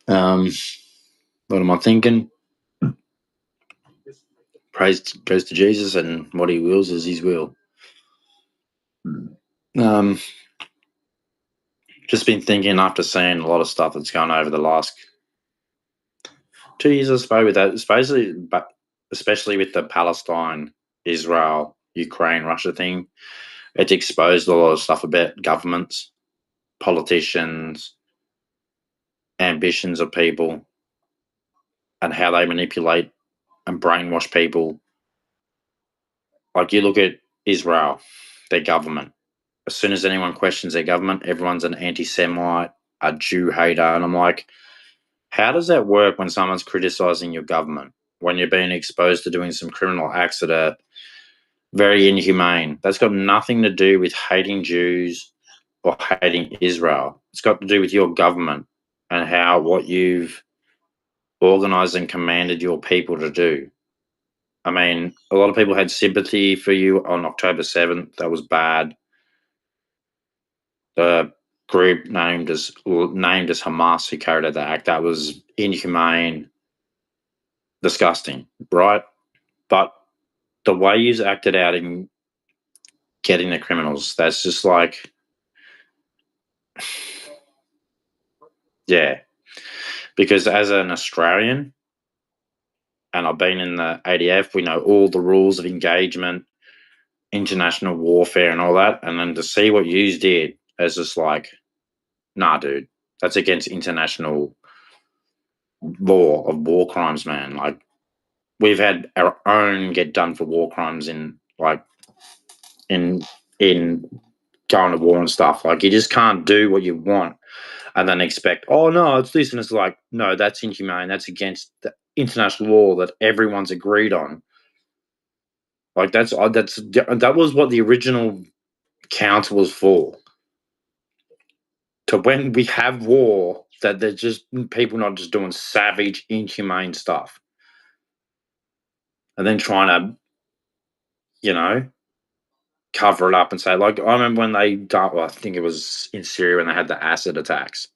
What am I thinking? Praise goes to Jesus, and what he wills is his will. Just been thinking after seeing a lot of stuff that's gone over the last 2 years, I suppose, with that, especially with the Palestine, Israel, Ukraine, Russia thing. It's exposed a lot of stuff about governments, politicians, ambitions of people, and how they manipulate and brainwash people. Like, you look at Israel, their government. As soon as anyone questions their government, everyone's an anti-Semite, a Jew hater, and I'm like, how does that work when someone's criticizing your government, when you're being exposed to doing some criminal acts that are very inhumane? That's got nothing to do with hating Jews or hating Israel. It's got to do with your government and what you've organized and commanded your people to do. I mean, a lot of people had sympathy for you on October 7th. That was bad. The group named as Hamas who carried out the act, that was inhumane, disgusting, right? But the way you acted out in getting the criminals, that's just like, yeah. Because as an Australian, and I've been in the ADF, we know all the rules of engagement, international warfare, and all that. And then to see what you did, it's just like, nah, dude, that's against international law of war crimes, man. Like, we've had our own get done for war crimes in going to war and stuff. Like, you just can't do what you want and then expect, oh no, it's this, and it's like, no, that's inhumane. That's against the international law that everyone's agreed on. Like, that was what the original council was for. To when we have war, that they're just people not just doing savage, inhumane stuff, and then trying to, cover it up and say, like, I remember when they done, well, I think it was in Syria when they had the acid attacks.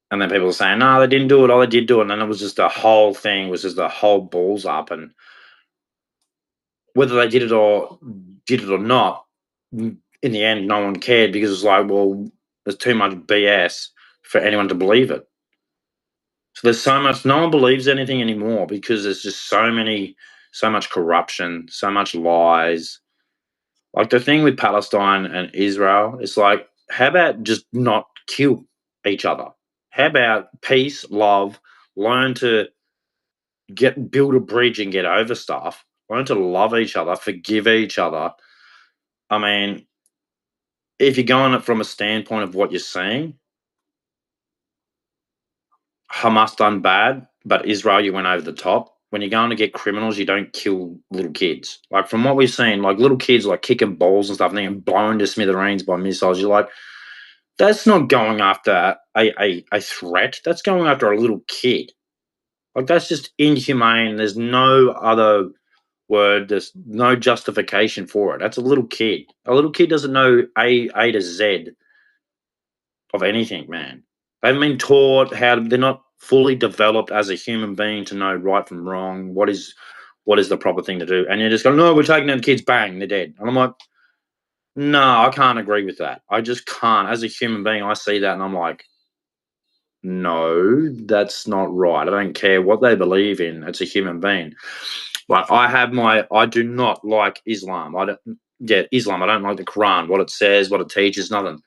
And then people were saying, no, they didn't do it. Oh, they did do it. And then it was just the whole thing was just the whole balls up. And whether they did it or not, in the end, no one cared because it's like, well, there's too much BS for anyone to believe it. So there's so much, no one believes anything anymore because there's just so much corruption, so much lies. Like, the thing with Palestine and Israel, it's like, how about just not kill each other? How about peace, love, learn to build a bridge and get over stuff, learn to love each other, forgive each other. I mean, if you're going it from a standpoint of what you're saying, Hamas done bad, but Israel, you went over the top. When you're going to get criminals, you don't kill little kids. Like, from what we've seen, like, little kids like kicking balls and stuff and then blown to smithereens by missiles. You're like, that's not going after a threat. That's going after a little kid. Like, that's just inhumane. There's no other word. There's no justification for it. That's a little kid. A little kid doesn't know A to Z of anything, man. They haven't been taught they're not fully developed as a human being to know right from wrong, what is the proper thing to do. And you're just going, no, we're taking out the kids, bang, they're dead. And I'm like, no, I can't agree with that. I just can't. As a human being, I see that and I'm like, no, that's not right. I don't care what they believe in. It's a human being. Like, I do not like Islam. Islam. I don't like the Quran, what it says, what it teaches, nothing.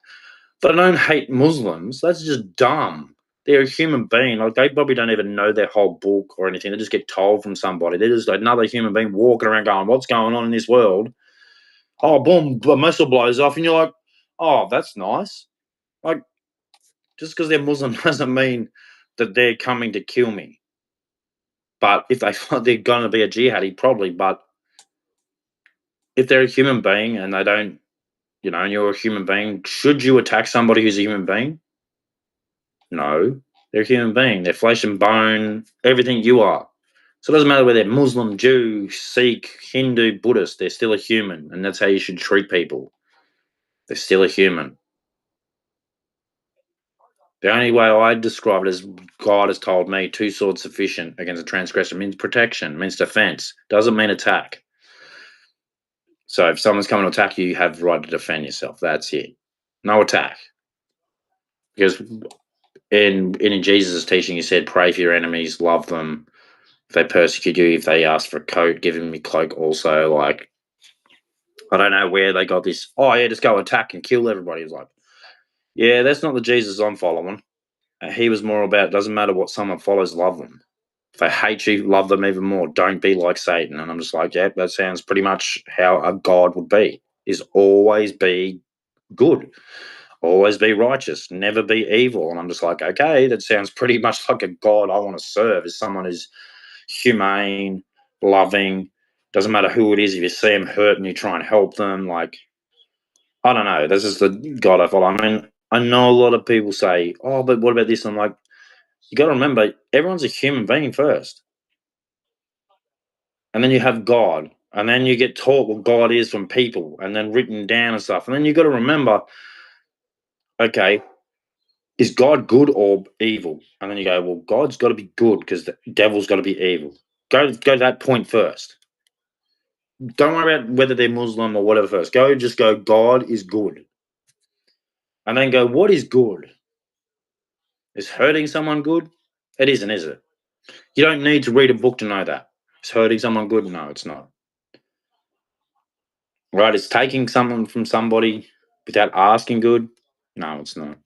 But I don't hate Muslims. That's just dumb. They're a human being. Like, they probably don't even know their whole book or anything. They just get told from somebody. They're just another human being walking around going, what's going on in this world? Oh, boom, a missile blows off. And you're like, oh, that's nice. Like, just because they're Muslim doesn't mean that they're coming to kill me. But if they're going to be a jihadi, probably. But if they're a human being and they don't, and you're a human being, should you attack somebody who's a human being? No, they're a human being. They're flesh and bone, everything you are. So it doesn't matter whether they're Muslim, Jew, Sikh, Hindu, Buddhist, they're still a human. And that's how you should treat people. They're still a human. The only way I describe it is God has told me 2 swords sufficient against a transgression means protection, means defense, doesn't mean attack. So if someone's coming to attack you, you have the right to defend yourself. That's it. No attack. Because in Jesus' teaching, he said, pray for your enemies, love them. If they persecute you, if they ask for a coat, give them a cloak also. Like, I don't know where they got this, oh yeah, just go attack and kill everybody. It's like, yeah, that's not the Jesus I'm following. He was more about, it doesn't matter what someone follows, love them. If they hate you, love them even more. Don't be like Satan. And I'm just like, yeah, that sounds pretty much how a God would be, is always be good, always be righteous, never be evil. And I'm just like, okay, that sounds pretty much like a God I want to serve, is someone who's humane, loving, doesn't matter who it is. If you see them hurt and you try and help them, like, I don't know. This is the God I follow. I mean, I know a lot of people say, oh, but what about this? I'm like, you got to remember, everyone's a human being first. And then you have God. And then you get taught what God is from people and then written down and stuff. And then you got to remember, okay, is God good or evil? And then you go, well, God's got to be good because the devil's got to be evil. Go to that point first. Don't worry about whether they're Muslim or whatever first. Just go, God is good. And then go, what is good? Is hurting someone good? It isn't, is it? You don't need to read a book to know that. Is hurting someone good? No, it's not. Right? Is taking someone from somebody without asking good? No, it's not.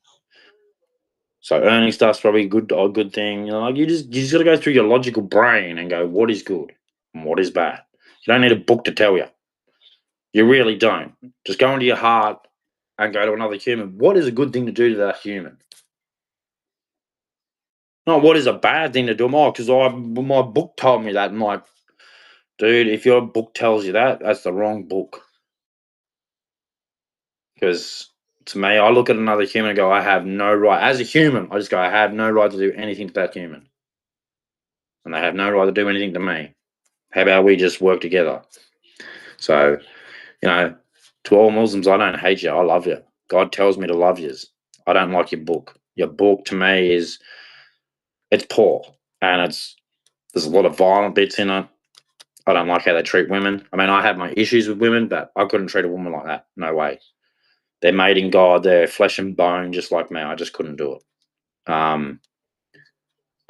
So earning stuff's probably a good thing. You know, like you just got to go through your logical brain and go, what is good and what is bad. You don't need a book to tell you. You really don't. Just go into your heart and go to another human. What is a good thing to do to that human? Not what is a bad thing to do. Oh, because my book told me that. I'm like, dude, if your book tells you that, that's the wrong book. Because to me, I look at another human and go, I have no right. As a human, I just go, I have no right to do anything to that human. And they have no right to do anything to me. How about we just work together? So, you know, to all Muslims, I don't hate you. I love you. God tells me to love you. I don't like your book. Your book to me it's poor. And there's a lot of violent bits in it. I don't like how they treat women. I mean, I have my issues with women, but I couldn't treat a woman like that. No way. They're made in God. They're flesh and bone, just like me. I just couldn't do it.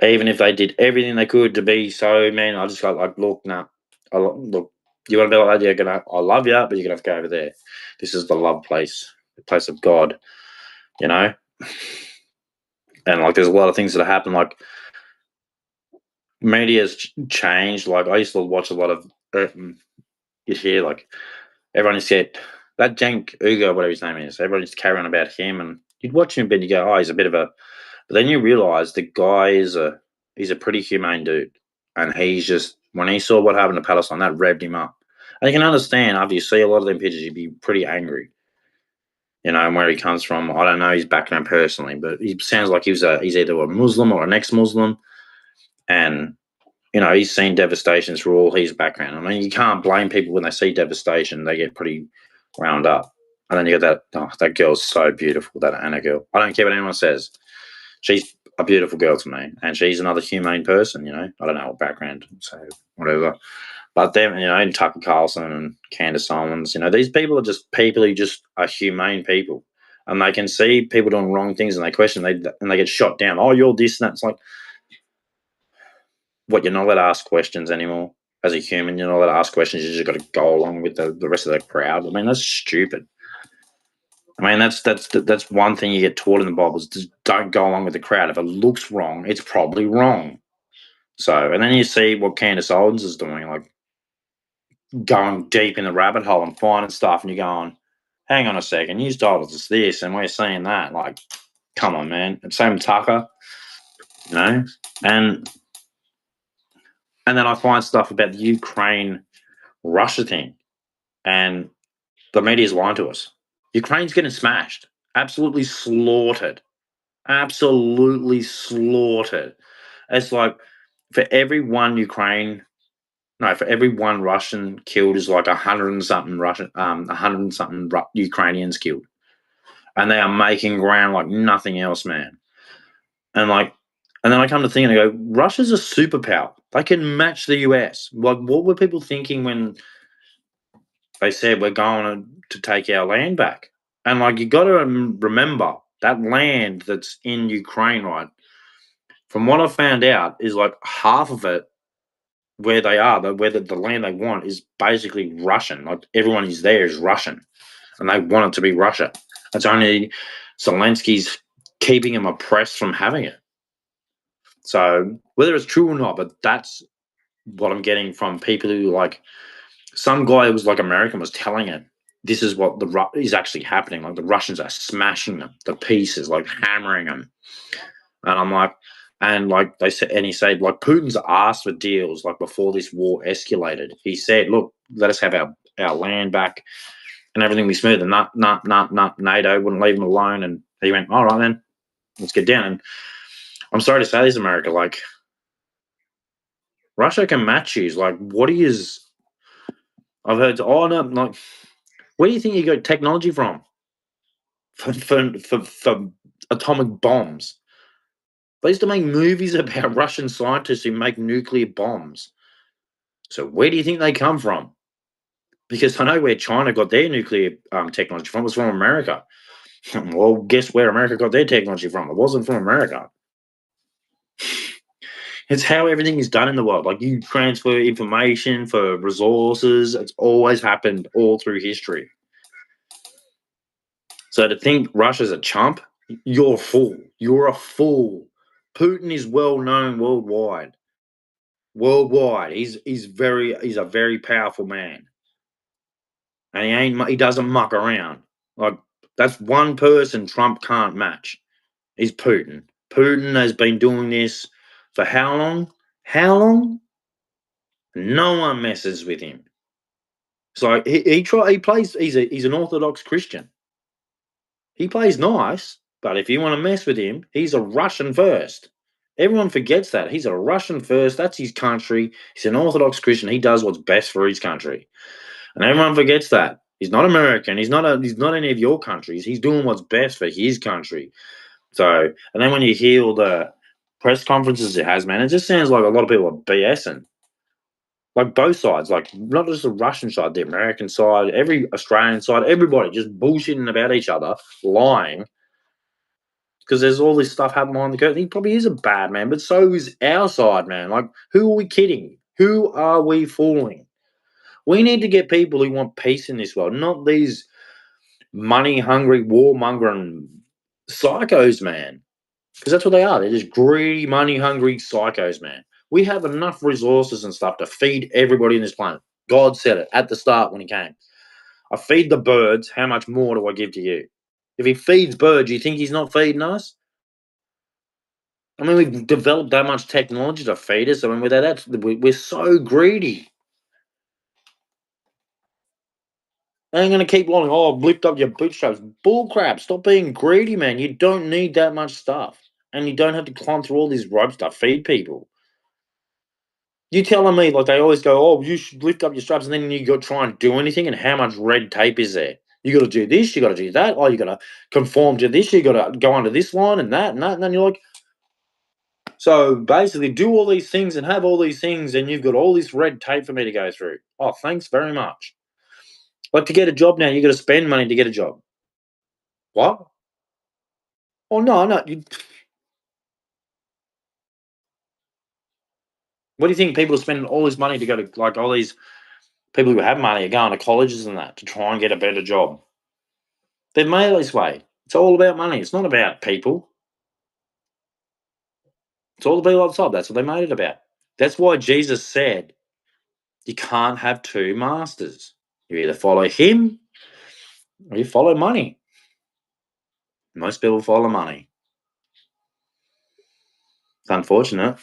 Even if they did everything they could to be so mean, I just got like, look, nah. Look, you want to be like that? I love you, but you're gonna have to go over there. This is the love place, the place of God. You know, and like, there's a lot of things that happen. Like, media's changed. Like, I used to watch a lot of. You hear like everyone used to get that Cenk Uygur, whatever his name is. Everyone used to carry on about him, and you'd watch him, but you go, oh, he's a bit of a. But then you realise the guy he's a pretty humane dude, and he's just, when he saw what happened to Palestine, that revved him up. And you can understand, after you see a lot of them pictures, you'd be pretty angry. You know, and where he comes from, I don't know his background personally, but he sounds like he's either a Muslim or an ex-Muslim, and you know, he's seen devastation through all his background. I mean, you can't blame people when they see devastation; they get pretty wound up. And then you get that girl's so beautiful, that Anna girl. I don't care what anyone says. She's a beautiful girl to me, and she's another humane person. You know, I don't know what background, so whatever. But them, you know, and Tucker Carlson and Candace Owens, you know, these people are just people who just are humane people, and they can see people doing wrong things, and they question, and they get shot down. Oh, you're this and that. It's like, what, you're not allowed to ask questions anymore as a human. You're not allowed to ask questions. You just got to go along with the rest of the crowd. I mean, that's stupid. I mean, that's one thing you get taught in the Bible is just don't go along with the crowd. If it looks wrong, it's probably wrong. So, and then you see what Candace Owens is doing, like going deep in the rabbit hole and finding stuff, and you're going, hang on a second, you told us this, and we're seeing that. Like, come on, man. And same with Tucker, you know? And then I find stuff about the Ukraine-Russia thing, and the media's lying to us. Ukraine's getting smashed, absolutely slaughtered. Absolutely slaughtered. It's like for every one Russian killed is like 100 and something Ukrainians killed, and they are making ground like nothing else, man. And and then I come to think and I go, Russia's a superpower. They can match the US. Like, what were people thinking when they said we're going to take our land back? And you got to remember that land that's in Ukraine, right? From what I found out, is half of it where they are, the land they want is basically Russian. Like everyone is there is Russian, and they want it to be Russia. It's only Zelensky's keeping him oppressed from having it. So whether it's true or not, but that's what I'm getting from people who some guy who was American was telling it. This is what is actually happening. Like the Russians are smashing them to pieces, like hammering them. And I'm like, and they said, and he said, Putin's asked for deals before this war escalated. He said, look, let us have our land back and everything be smooth. And not, NATO wouldn't leave him alone. And he went, all right, then let's get down. And I'm sorry to say this, America, Russia can match you. What is, I've heard, oh no, where do you think you got technology from? For atomic bombs. They used to make movies about Russian scientists who make nuclear bombs. So where do you think they come from? Because I know where China got their nuclear technology from. It was from America. Well, guess where America got their technology from? It wasn't from America. It's how everything is done in the world. You transfer information for resources. It's always happened all through history. So to think Russia's a chump, you're a fool. You're a fool. Putin is well known worldwide. He's a very powerful man, and he doesn't muck around. That's one person Trump can't match. Is Putin. Putin has been doing this for how long? How long? No one messes with him. So he plays. He's an Orthodox Christian. He plays nice, but if you want to mess with him, he's a Russian first. Everyone forgets that. He's a Russian first. That's his country. He's an Orthodox Christian. He does what's best for his country. And everyone forgets that. He's not American. He's not any of your countries. He's doing what's best for his country. So, and then when you hear all the press conferences it has, man, it just sounds like a lot of people are BSing. Both sides, not just the Russian side, the American side, every Australian side, everybody just bullshitting about each other, lying. Because there's all this stuff happening behind the curtain. He probably is a bad man, but so is our side, man. Who are we kidding? Who are we fooling? We need to get people who want peace in this world, not these money-hungry, warmongering psychos, man. Because that's what they are. They're just greedy, money-hungry psychos, man. We have enough resources and stuff to feed everybody in this planet. God said it at the start when he came. I feed the birds. How much more do I give to you? If he feeds birds, you think he's not feeding us? I mean, we've developed that much technology to feed us. I mean, we're so greedy. I ain't gonna keep lying. Oh, lift up your bootstraps. Bullcrap. Stop being greedy, man. You don't need that much stuff, and you don't have to climb through all these ropes to feed people. You telling me they always go, oh, you should lift up your straps, and then you got to try and do anything, and how much red tape is there? You got to do this, you got to do that. Oh, you got to conform to this, you got to go under this line and that, and then you're like, so basically, do all these things and have all these things, and you've got all this red tape for me to go through. Oh, thanks very much. To get a job now, you got to spend money to get a job. What? Oh no. What do you think people are spending all this money to go to all these people who have money are going to colleges and that to try and get a better job? They're made this way. It's all about money. It's not about people. It's all the people outside. That's what they made it about. That's why Jesus said you can't have two masters. You either follow him or you follow money. Most people follow money. It's unfortunate.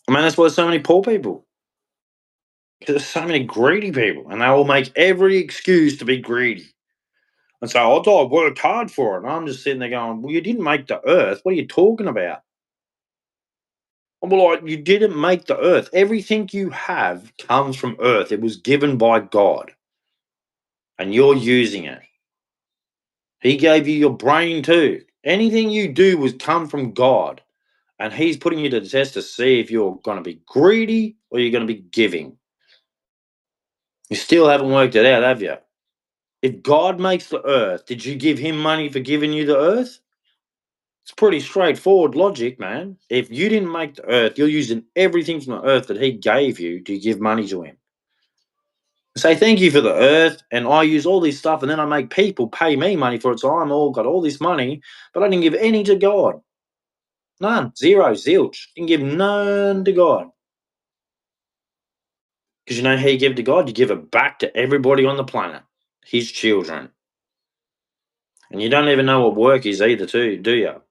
I mean, that's why there's so many poor people. Because there's so many greedy people, and they all make every excuse to be greedy. And so, I worked hard for it. And I'm just sitting there going, well, you didn't make the earth. What are you talking about? Well, you didn't make the earth. Everything you have comes from earth. It was given by God. And you're using it. He gave you your brain too. Anything you do was come from God. And he's putting you to the test to see if you're going to be greedy or you're going to be giving. You still haven't worked it out, have you? If God makes the earth, did you give him money for giving you the earth? It's pretty straightforward logic, man. If you didn't make the earth, you're using everything from the earth that he gave you to give money to him. Say thank you for the earth, and I use all this stuff, and then I make people pay me money for it. So I'm all got all this money, but I didn't give any to God. None. Zero. Zilch. Didn't give none to God. Because you know how you give to God? You give it back to everybody on the planet, his children. And you don't even know what work is either, too, do you?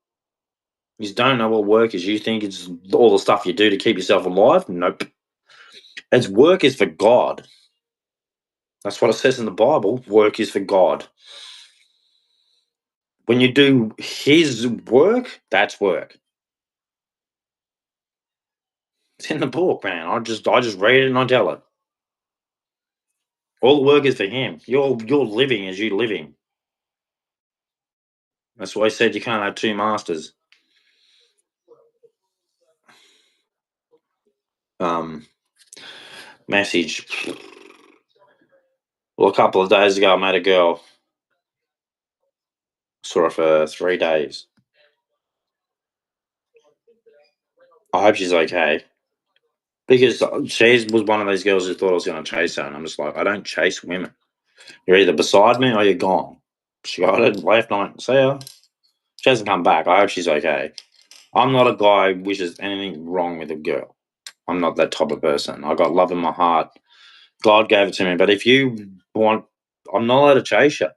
You just don't know what work is. You think it's all the stuff you do to keep yourself alive? Nope. It's work is for God. That's what it says in the Bible. Work is for God. When you do his work, that's work. It's in the book, man. I just read it and I tell it. All the work is for him. You're living as you living. That's why I said you can't have two masters. Message. Well, a couple of days ago, I met a girl. Saw her for 3 days. I hope she's okay. Because she was one of those girls who thought I was going to chase her. And I'm just like, I don't chase women. You're either beside me or you're gone. She got it, left, and I went, see ya. She hasn't come back. I hope she's okay. I'm not a guy who wishes anything wrong with a girl. I'm not that type of person. I got love in my heart. God gave it to me. But if you want, I'm not allowed to chase you.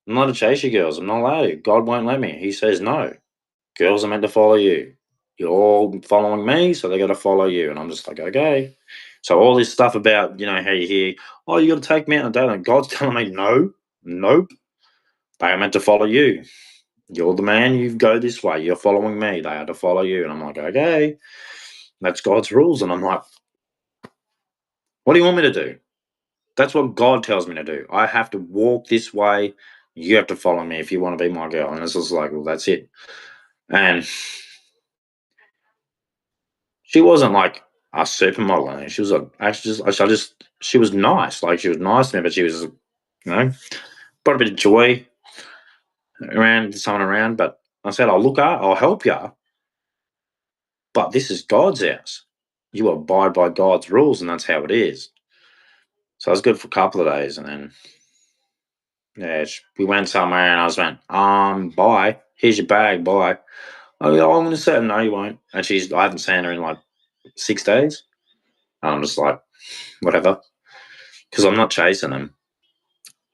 I'm not allowed to chase you girls. I'm not allowed to. God won't let me. He says no. Girls are meant to follow you. You're all following me, so they got to follow you. And I'm just like, okay. So all this stuff about, how you hear, oh, you got to take me out on a date. And God's telling me, no, nope. They are meant to follow you. You're the man. You go this way. You're following me. They are to follow you. And I'm like, okay. That's God's rules. And I'm like, what do you want me to do? That's what God tells me to do. I have to walk this way. You have to follow me if you want to be my girl. And it's just like, well, that's it. And she wasn't like a supermodel. She was she was nice. Like she was nice to me, but she was, brought a bit of joy around someone around. But I said, I'll help you. But this is God's house. You abide by God's rules, and that's how it is. So I was good for a couple of days, and then yeah, we went somewhere, and I was went, bye. Here's your bag, bye. I'm going to say no, you won't. And I haven't seen her in like 6 days. And I'm just like, whatever, because I'm not chasing them.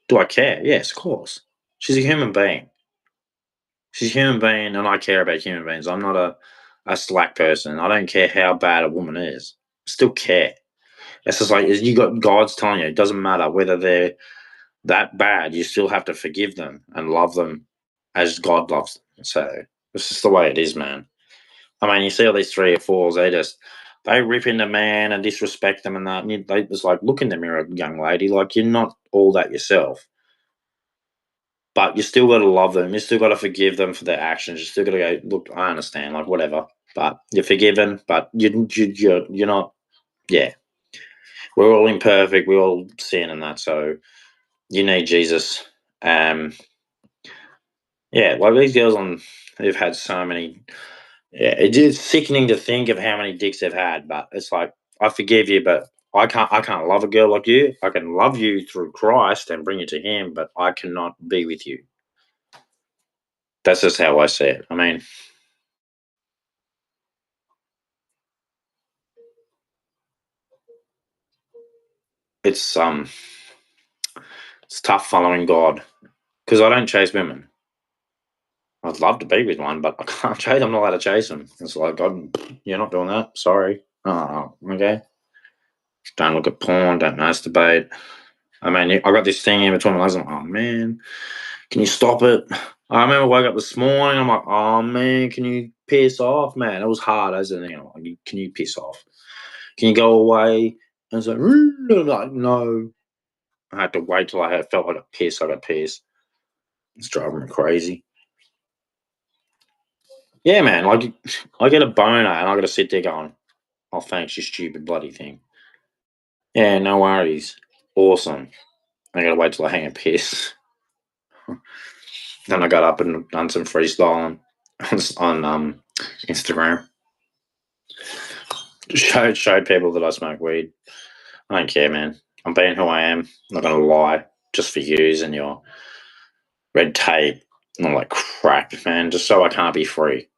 Do I care? Yes, of course. She's a human being. She's a human being, and I care about human beings. I'm not a slack person. I don't care how bad a woman is. I still care. It's just like you got God's telling you it doesn't matter whether they're that bad. You still have to forgive them and love them as God loves them. So it's just the way it is, man. I mean, you see all these 3 or 4s. They rip into man and disrespect them and that. And they just like, look in the mirror, young lady. Like you're not all that yourself. But you still got to love them. You still got to forgive them for their actions. You still got to go, look, I understand, like whatever. But you're forgiven. But you're not. Yeah, we're all imperfect. We all sin and that. So you need Jesus. Yeah, like these girls they've had so many. Yeah, it is sickening to think of how many dicks they've had. But it's like I forgive you, but I can't love a girl like you. I can love you through Christ and bring you to Him, but I cannot be with you. That's just how I see it. I mean, it's it's tough following God because I don't chase women. I'd love to be with one, but I can't chase. I'm not allowed to chase them. It's like God, you're not doing that. Sorry. Oh, okay. Don't look at porn. Don't masturbate. I mean, I got this thing in between my legs. I'm like, oh man, can you stop it? I remember I woke up this morning. I'm like, oh man, can you piss off, man? It was hard as an like, can you piss off? Can you go away? And it's like, like no. I had to wait till I felt like a piss. I got pissed. It's driving me crazy. Yeah, man. Like, I get a boner and I got to sit there going, "Oh, thanks, you stupid bloody thing." Yeah, no worries. Awesome. I got to wait till I hang a piss. Then I got up and done some freestyling on Instagram. Showed people that I smoke weed. I don't care, man. I'm being who I am. I'm not gonna lie, just for yous and your red tape and all that crap, man. Just so I can't be free.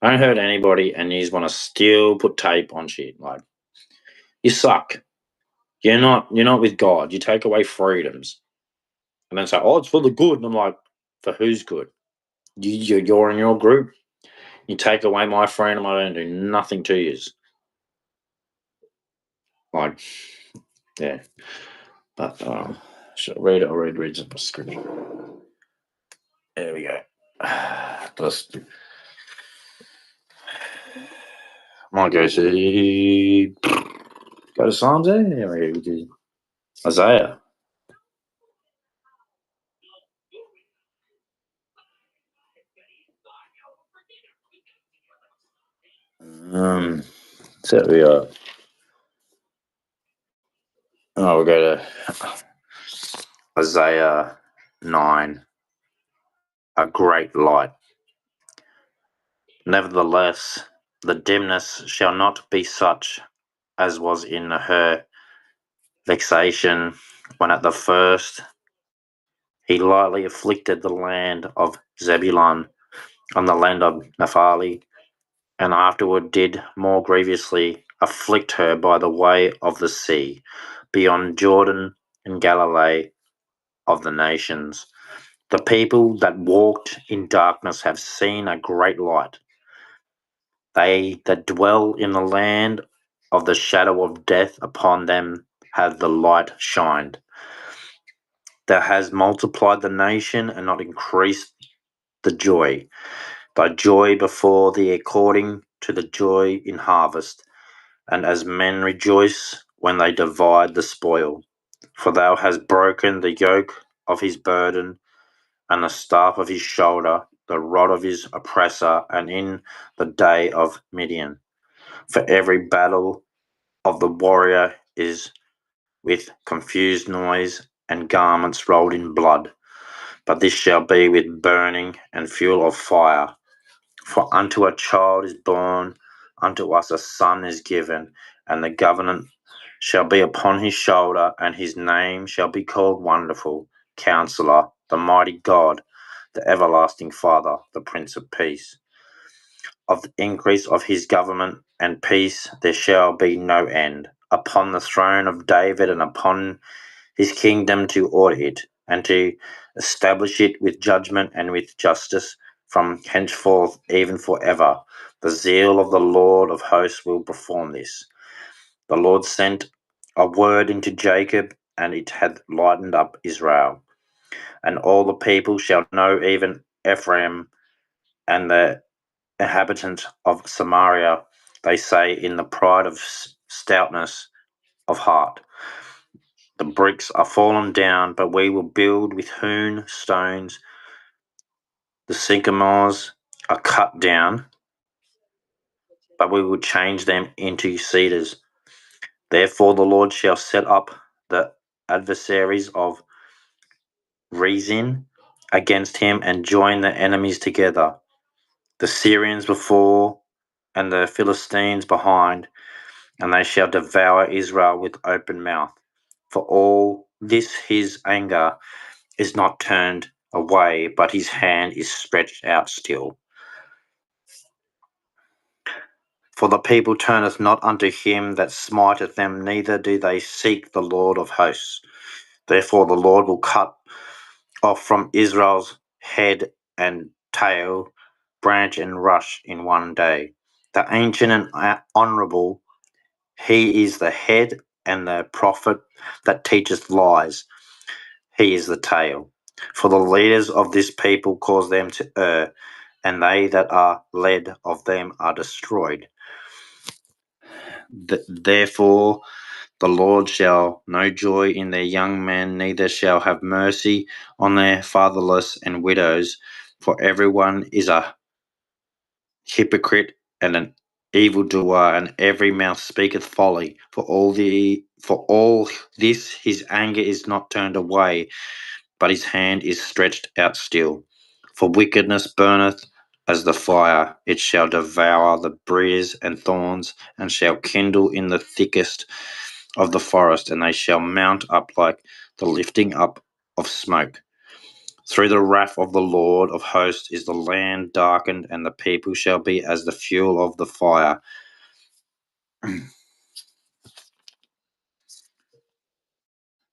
I don't hurt anybody, and you want to still put tape on shit. Like, you suck. You're not with God. You take away freedoms, and then say, "Oh, it's for the good." And I'm like, for whose good? You're in your group. You take away my freedom. I don't do nothing to you. Like, yeah. But should I read it? I'll read some scripture. There we go. Just might go to Psalms there. Anyway, we do Isaiah. So we are. Oh, we'll go to Isaiah 9. A great light. Nevertheless, the dimness shall not be such as was in her vexation, when at the first he lightly afflicted the land of Zebulun and the land of Naphtali, and afterward did more grievously afflict her by the way of the sea, beyond Jordan and Galilee of the nations. The people that walked in darkness have seen a great light. They that dwell in the land of the shadow of death, upon them hath the light shined. Thou hast multiplied the nation and not increased the joy. Thy joy before thee according to the joy in harvest, and as men rejoice when they divide the spoil. For thou hast broken the yoke of his burden, and the staff of his shoulder, the rod of his oppressor, and in the day of Midian. For every battle of the warrior is with confused noise and garments rolled in blood. But this shall be with burning and fuel of fire. For unto a child is born, unto us a son is given, and the government shall be upon his shoulder, and his name shall be called Wonderful, Counselor, the Mighty God, the Everlasting Father, the Prince of Peace. Of the increase of his government and peace there shall be no end, upon the throne of David and upon his kingdom, to order it, and to establish it with judgment and with justice from henceforth even forever. The zeal of the Lord of hosts will perform this. The Lord sent a word into Jacob, and it hath lightened up Israel. And all the people shall know, even Ephraim and the inhabitants of Samaria, they say, in the pride of stoutness of heart. The bricks are fallen down, but we will build with hewn stones. The sycamores are cut down, but we will change them into cedars. Therefore the Lord shall set up the adversaries of Rezin against him, and join the enemies together, the Syrians before and the Philistines behind, and they shall devour Israel with open mouth. For all this his anger is not turned away, but his hand is stretched out still. For the people turneth not unto him that smiteth them, neither do they seek the Lord of hosts. Therefore the Lord will cut off from Israel's head and tail, branch and rush in one day. The ancient and honourable, he is the head, and the prophet that teacheth lies, he is the tail. For the leaders of this people cause them to err, and they that are led of them are destroyed. Therefore the Lord shall no joy in their young men, neither shall have mercy on their fatherless and widows, for everyone is a hypocrite and an evildoer, and every mouth speaketh folly. For all this his anger is not turned away, but his hand is stretched out still. For wickedness burneth as the fire; it shall devour the briers and thorns, and shall kindle in the thickest of the forest, and they shall mount up like the lifting up of smoke. Through the wrath of the Lord of hosts is the land darkened, and the people shall be as the fuel of the fire.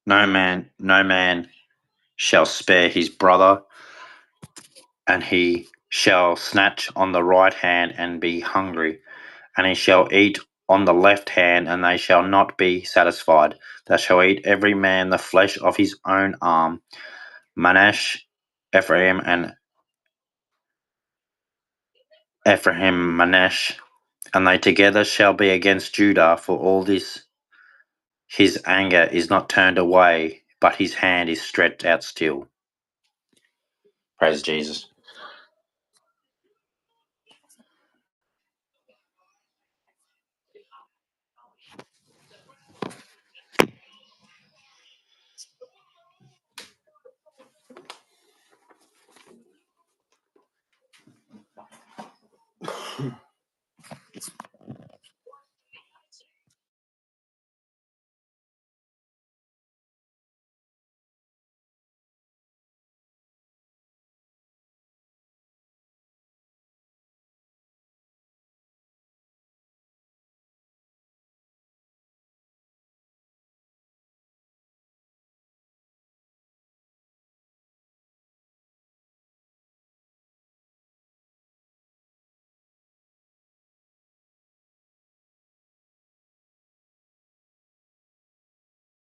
No man shall spare his brother, and he shall snatch on the right hand and be hungry, and he shall eat on the left hand, and they shall not be satisfied. They shall eat every man the flesh of his own arm. Manasseh, Ephraim, and Manasseh, and they together shall be against Judah. For all this his anger is not turned away, but his hand is stretched out still. Praise Jesus.